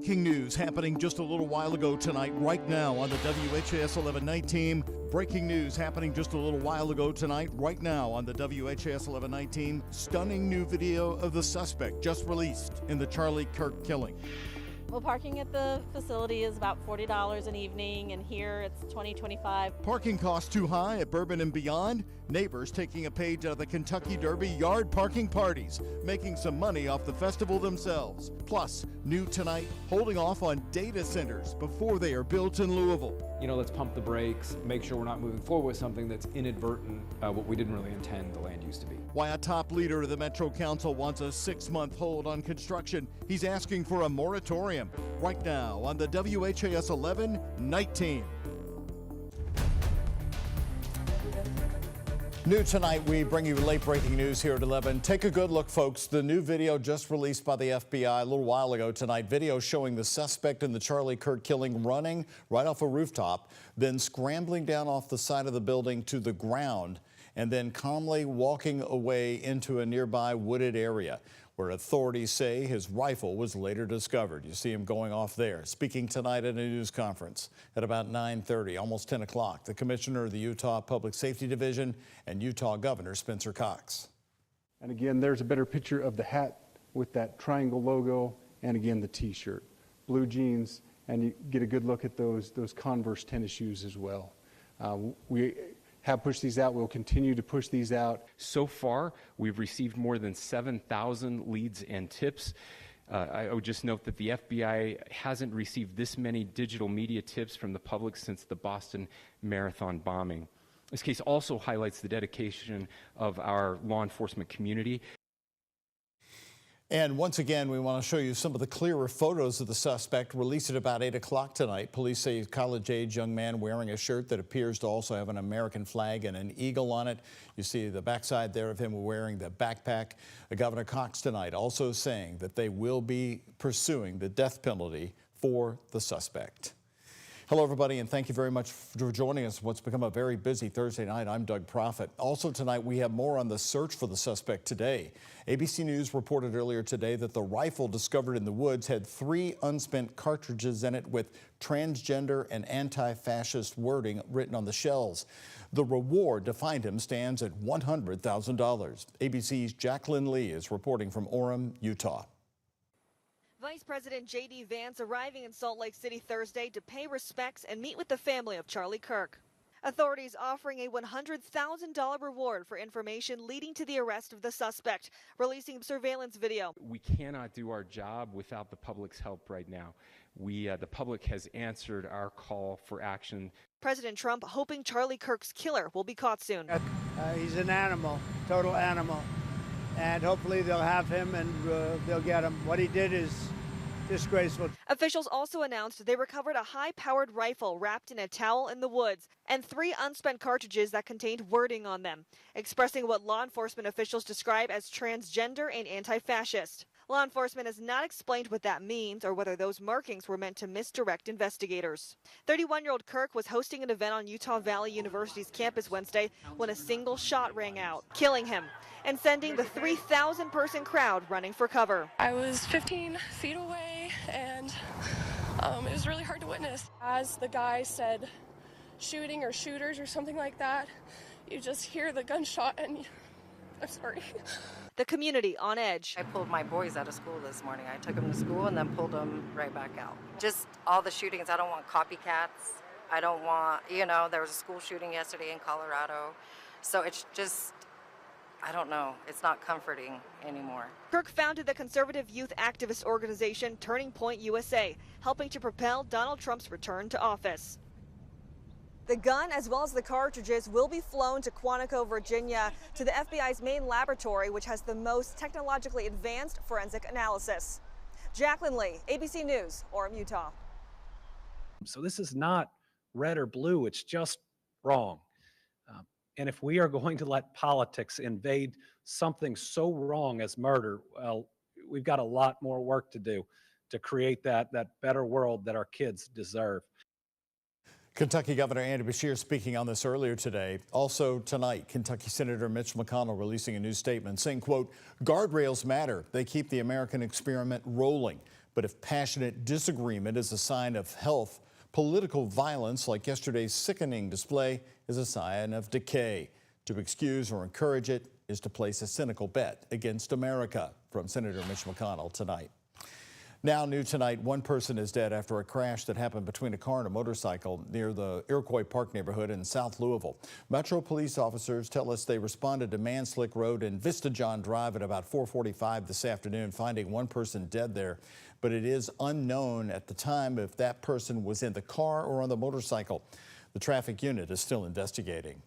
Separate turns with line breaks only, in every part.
Breaking news happening just a little while ago tonight, right now on the WHAS11 night team. Breaking news happening just a little while ago tonight, right now on the WHAS11 night team. Stunning new video of the suspect just released in the Charlie Kirk killing.
Well, parking at the facility is about $40 an evening, and here it's $20-25.
Parking costs too high at Bourbon and Beyond. Neighbors taking a page out of the Kentucky Derby yard parking parties, making some money off the festival themselves. Plus, new tonight, holding off on data centers before they are built in Louisville.
You know, let's pump the brakes, make sure we're not moving forward with something that's inadvertent, what we didn't really intend the land use to be.
Why a top leader of the Metro Council wants a 6-month hold on construction. He's asking for a moratorium right now on the WHAS 11 night team. New tonight, we bring you late breaking news here at 11. Take a good look, folks. The new video just released by the FBI a little while ago tonight. Video showing the suspect in the Charlie Kirk killing running right off a rooftop, then scrambling down off the side of the building to the ground, and then calmly walking away into a nearby wooded area, where authorities say his rifle was later discovered. You see him going off there. Speaking tonight at a news conference at about 9:30, almost 10 o'clock, the commissioner of the Utah Public Safety Division and Utah Governor Spencer Cox.
And again, there's a better picture of the hat with that triangle logo, and again, the t-shirt, blue jeans, and you get a good look at those Converse tennis shoes as well. We have pushed these out. We'll continue to push these out.
So far, we've received more than 7,000 leads and tips. I would just note that the FBI hasn't received this many digital media tips from the public since the Boston Marathon bombing. This case also highlights the dedication of our law enforcement community.
And once again, we want to show you some of the clearer photos of the suspect released at about 8 o'clock tonight. Police say he's a college-age young man wearing a shirt that appears to also have an American flag and an eagle on it. You see the backside there of him wearing the backpack. Governor Cox tonight also saying that they will be pursuing the death penalty for the suspect. Hello, everybody, and thank you very much for joining us. What's become a very busy Thursday night. I'm Doug Proffitt. Also tonight, we have more on the search for the suspect today. ABC News reported earlier today that the rifle discovered in the woods had 3 unspent cartridges in it with transgender and anti-fascist wording written on the shells. The reward to find him stands at $100,000. ABC's Jacqueline Lee is reporting from Orem, Utah.
Vice President J.D. Vance arriving in Salt Lake City Thursday to pay respects and meet with the family of Charlie Kirk. Authorities offering a $100,000 reward for information leading to the arrest of the suspect, releasing surveillance video.
We cannot do our job without the public's help right now. The public has answered our call for action.
President Trump hoping Charlie Kirk's killer will be caught soon.
He's an animal, total animal. And hopefully they'll have him and they'll get him. What he did is disgraceful.
Officials also announced they recovered a high-powered rifle wrapped in a towel in the woods and 3 unspent cartridges that contained wording on them, expressing what law enforcement officials describe as transgender and anti-fascist. Law enforcement has not explained what that means or whether those markings were meant to misdirect investigators. 31-year-old Kirk was hosting an event on Utah Valley University's campus Wednesday when a single shot rang out, killing him and sending the 3,000-person crowd running for cover.
I was 15 feet away, and it was really hard to witness. As the guy said shooting or shooters or something like that, you just hear the gunshot and I'm sorry.
The community on edge.
I pulled my boys out of school this morning. I took them to school and then pulled them right back out. Just all the shootings. I don't want copycats. I don't want, there was a school shooting yesterday in Colorado. So it's just, I don't know. It's not comforting anymore.
Kirk founded the conservative youth activist organization Turning Point USA, helping to propel Donald Trump's return to office. The gun, as well as the cartridges, will be flown to Quantico, Virginia, to the FBI's main laboratory, which has the most technologically advanced forensic analysis. Jacqueline Lee, ABC News, Orem, Utah.
So this is not red or blue, it's just wrong. And if we are going to let politics invade something so wrong as murder, well, we've got a lot more work to do to create that better world that our kids deserve.
Kentucky Governor Andy Beshear speaking on this earlier today. Also tonight, Kentucky Senator Mitch McConnell releasing a new statement saying, quote, guardrails matter. They keep the American experiment rolling. But But if passionate disagreement is a sign of health, political violence like yesterday's sickening display is a sign of decay. To excuse or encourage it is to place a cynical bet against America. From Senator Mitch McConnell tonight. Now new tonight, one person is dead after a crash that happened between a car and a motorcycle near the Iroquois Park neighborhood in South Louisville. Metro police officers tell us they responded to Manslick Road and Vista John Drive at about 4:45 this afternoon, finding one person dead there. But it is unknown at the time if that person was in the car or on the motorcycle. The traffic unit is still investigating.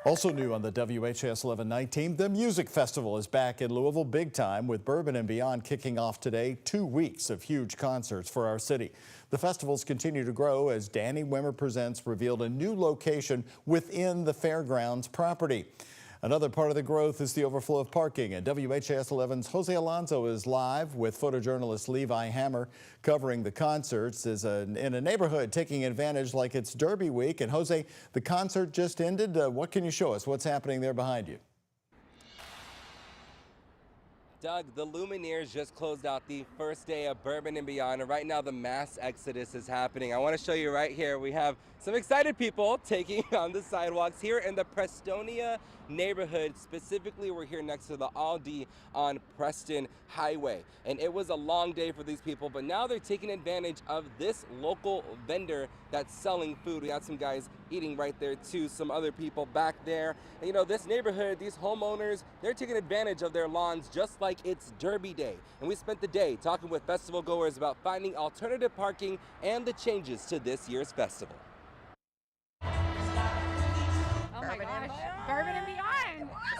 Also new on the WHAS11 night team, the music festival is back in Louisville big time with Bourbon and Beyond kicking off today. 2 weeks of huge concerts for our city. The festivals continue to grow as Danny Wimmer Presents revealed a new location within the fairgrounds property. Another part of the growth is the overflow of parking, and WHAS11's Jose Alonso is live with photojournalist Levi Hammer covering the concerts in a neighborhood taking advantage like it's Derby week. And Jose, the concert just ended. What can you show us? What's happening there behind you?
Doug, the Lumineers just closed out the first day of Bourbon and Beyond, and right now the mass exodus is happening. I want to show you right here. We have some excited people taking on the sidewalks here in the Prestonia neighborhood. Specifically, we're here next to the Aldi on Preston Highway. And it was a long day for these people, but now they're taking advantage of this local vendor that's selling food. We got some guys eating right there too, some other people back there. And, you know, this neighborhood, these homeowners, they're taking advantage of their lawns just like it's Derby Day. And we spent the day talking with festival goers about finding alternative parking and the changes to this year's festival.
Oh my gosh, Bourbon and Beyond.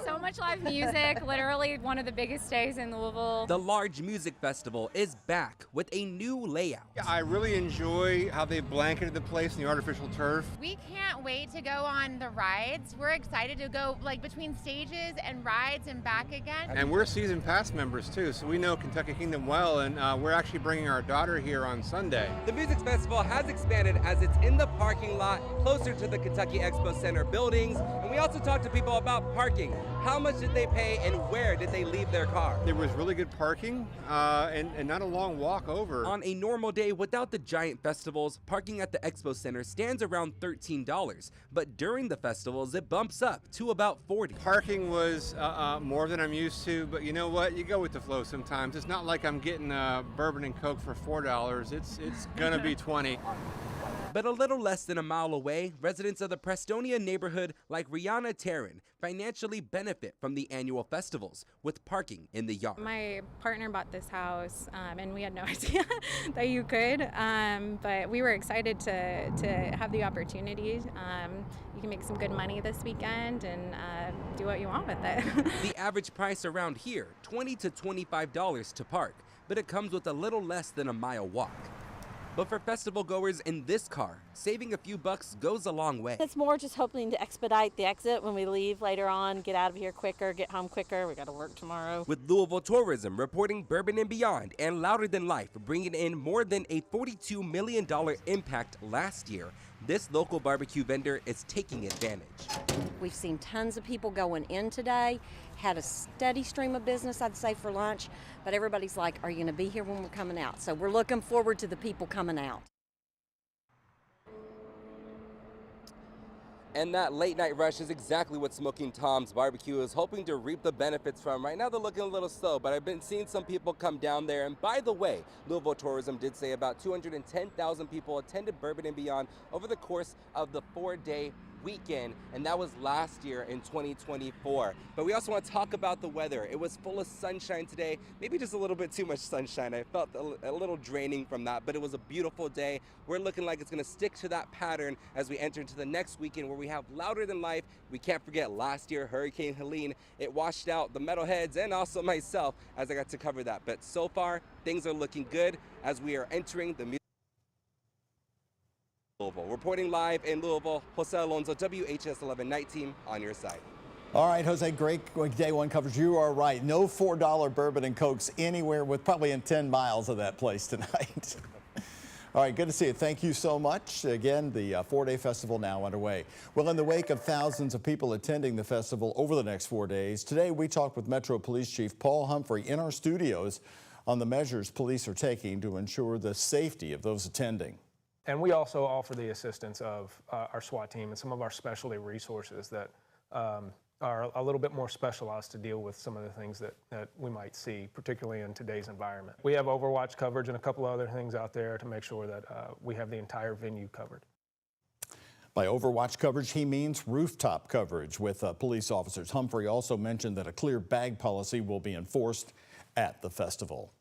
So much live music, literally one of the biggest days in Louisville.
The large music festival is back with a new layout.
Yeah, I really enjoy how they blanketed the place in the artificial turf.
We can't wait to go on the rides. We're excited to go like between stages and rides and back again.
And we're season pass members too, so we know Kentucky Kingdom well, and we're actually bringing our daughter here on Sunday.
The music festival has expanded as it's in the parking lot closer to the Kentucky Expo Center buildings. And we also talked to people about parking. How much did they pay and where did they leave their car?
There was really good parking and not a long walk over.
On a normal day without the giant festivals, parking at the Expo Center stands around $13. But during the festivals, it bumps up to about $40.
Parking was more than I'm used to, but you know what? You go with the flow sometimes. It's not like I'm getting bourbon and Coke for $4. It's gonna be $20.
But a little less than a mile away, residents of the Prestonia neighborhood like Rihanna Taryn financially benefit from the annual festivals with parking in the yard.
My partner bought this house and we had no idea that you could, but we were excited to have the opportunity. You can make some good money this weekend and do what you want with it.
The average price around here, $20 to $25 to park, but it comes with a little less than a mile walk. But for festival goers in this car, saving a few bucks goes a long way.
It's more just hoping to expedite the exit when we leave later on, get out of here quicker, get home quicker. We got to work tomorrow.
With Louisville Tourism reporting Bourbon and Beyond and Louder Than Life bringing in more than a $42 million impact last year, this local barbecue vendor is taking advantage.
We've seen tons of people going in today, had a steady stream of business, I'd say, for lunch, but everybody's like, are you going to be here when we're coming out? So we're looking forward to the people coming out.
And that late night rush is exactly what Smoking Tom's Barbecue is hoping to reap the benefits from. Right now they're looking a little slow, but I've been seeing some people come down there. And by the way, Louisville Tourism did say about 210,000 people attended Bourbon and Beyond over the course of the 4-day weekend, and that was last year in 2024. But we also want to talk about the weather. It was full of sunshine today, maybe just a little bit too much sunshine. I felt a little draining from that, but it was a beautiful day. We're looking like it's going to stick to that pattern as we enter into the next weekend where we have Louder Than Life. We can't forget last year, Hurricane Helene. It washed out the metalheads and also myself as I got to cover that. But so far, things are looking good as we are entering the Louisville. Reporting live in Louisville, Jose Alonso, WHAS11 Night Team on your side.
All right, Jose, great day one coverage. You are right. No $4 bourbon and Cokes anywhere with probably in 10 miles of that place tonight. All right, good to see you. Thank you so much. Again, the 4-day festival now underway. Well, in the wake of thousands of people attending the festival over the next 4 days, today we talked with Metro Police Chief Paul Humphrey in our studios on the measures police are taking to ensure the safety of those attending.
And we also offer the assistance of our SWAT team and some of our specialty resources that are a little bit more specialized to deal with some of the things that we might see, particularly in today's environment. We have Overwatch coverage and a couple of other things out there to make sure that we have the entire venue covered.
By Overwatch coverage, he means rooftop coverage with police officers. Humphrey also mentioned that a clear bag policy will be enforced at the festival.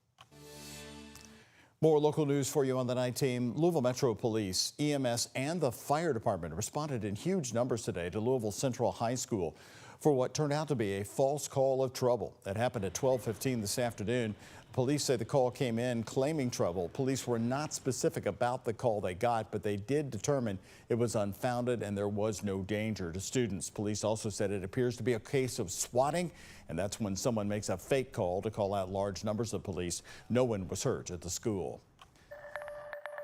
More local news for you on the night team. Louisville Metro Police, EMS, and the fire department responded in huge numbers today to Louisville Central High School for what turned out to be a false call of trouble. That happened at 12:15 this afternoon. Police say the call came in claiming trouble. Police were not specific about the call they got, but they did determine it was unfounded and there was no danger to students. Police also said it appears to be a case of swatting, and that's when someone makes a fake call to call out large numbers of police. No one was hurt at the school.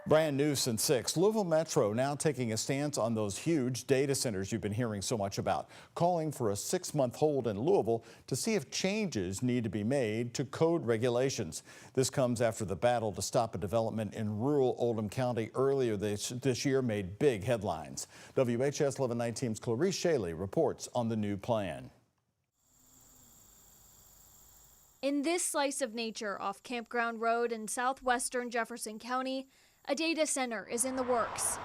Brand new since 6, Louisville Metro now taking a stance on those huge data centers you've been hearing so much about, calling for a 6-month hold in Louisville to see if changes need to be made to code regulations. This comes after the battle to stop a development in rural Oldham County earlier this year made big headlines. WHAS 11 Night Team's Clarice Shaley reports on the new plan.
In this slice of nature off Campground Road in southwestern Jefferson County, a data center is in the works.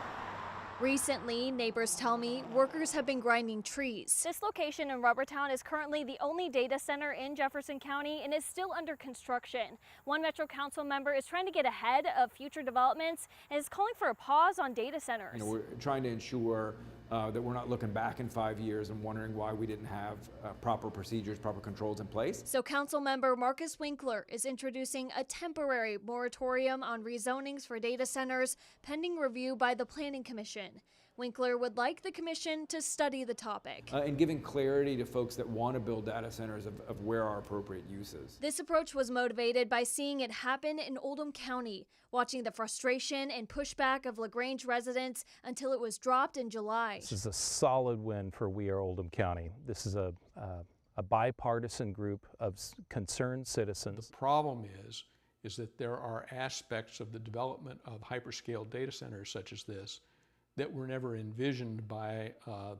Recently, neighbors tell me workers have been grinding trees.
This location in Rubbertown is currently the only data center in Jefferson County and is still under construction. One Metro Council member is trying to get ahead of future developments and is calling for a pause on data centers.
We're trying to ensure that we're not looking back in 5 years and wondering why we didn't have proper procedures, proper controls in place.
So Council member Marcus Winkler is introducing a temporary moratorium on rezonings for data centers pending review by the Planning Commission. Winkler would like the commission to study the topic.
And giving clarity to folks that want to build data centers of where are appropriate uses.
This approach was motivated by seeing it happen in Oldham County, watching the frustration and pushback of LaGrange residents until it was dropped in July.
This is a solid win for We Are Oldham County. This is a bipartisan group of concerned citizens.
The problem is that there are aspects of the development of hyperscale data centers such as this that were never envisioned by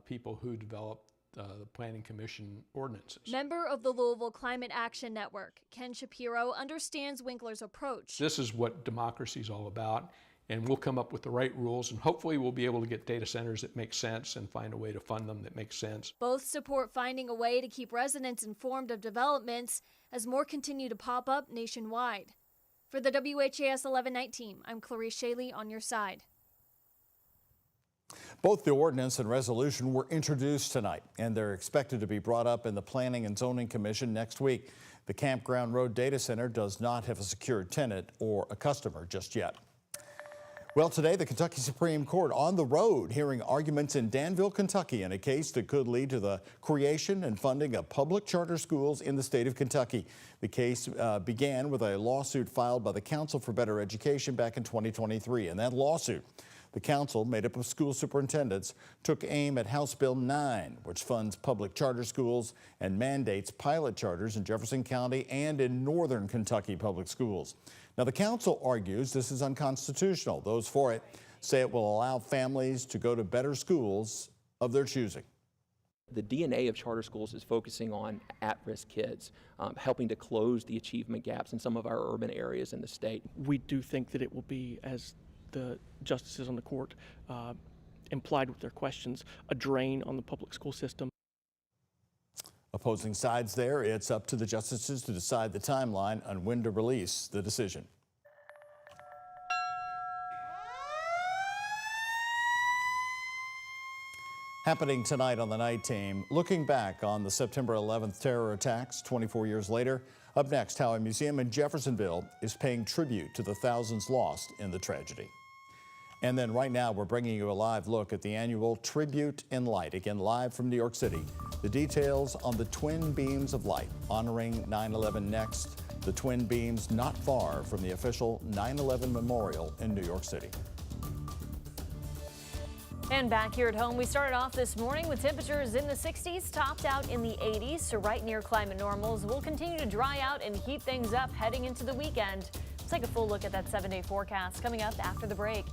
people who developed the Planning Commission ordinances.
Member of the Louisville Climate Action Network, Ken Shapiro, understands Winkler's approach.
This is what democracy is all about, and we'll come up with the right rules, and hopefully we'll be able to get data centers that make sense and find a way to fund them that makes sense.
Both support finding a way to keep residents informed of developments as more continue to pop up nationwide. For the WHAS 11 Night Team, I'm Clarice Shaley on your side.
Both the ordinance and resolution were introduced tonight, and they're expected to be brought up in the Planning and Zoning Commission next week. The Campground Road Data Center does not have a secured tenant or a customer just yet. Well, today, the Kentucky Supreme Court on the road hearing arguments in Danville, Kentucky in a case that could lead to the creation and funding of public charter schools in the state of Kentucky. The case began with a lawsuit filed by the Council for Better Education back in 2023. And that lawsuit, the council, made up of school superintendents, took aim at House Bill 9, which funds public charter schools and mandates pilot charters in Jefferson County and in northern Kentucky public schools. Now, the council argues this is unconstitutional. Those for it say it will allow families to go to better schools of their choosing.
The DNA of charter schools is focusing on at-risk kids, helping to close the achievement gaps in some of our urban areas in the state.
We do think that it will be, as the justices on the court implied with their questions, a drain on the public school system.
Opposing sides there, it's up to the justices to decide the timeline on when to release the decision. Happening tonight on the night team, looking back on the September 11th terror attacks 24 years later. Up next, how a museum in Jeffersonville is paying tribute to the thousands lost in the tragedy. And then right now, we're bringing you a live look at the annual Tribute in Light, again live from New York City. The details on the twin beams of light honoring 9/11 next. The twin beams not far from the official 9/11 memorial in New York City.
And back here at home, we started off this morning with temperatures in the 60s, topped out in the 80s, so right near climate normals. We'll continue to dry out and heat things up heading into the weekend. Let's take a full look at that 7-day forecast coming up after the break.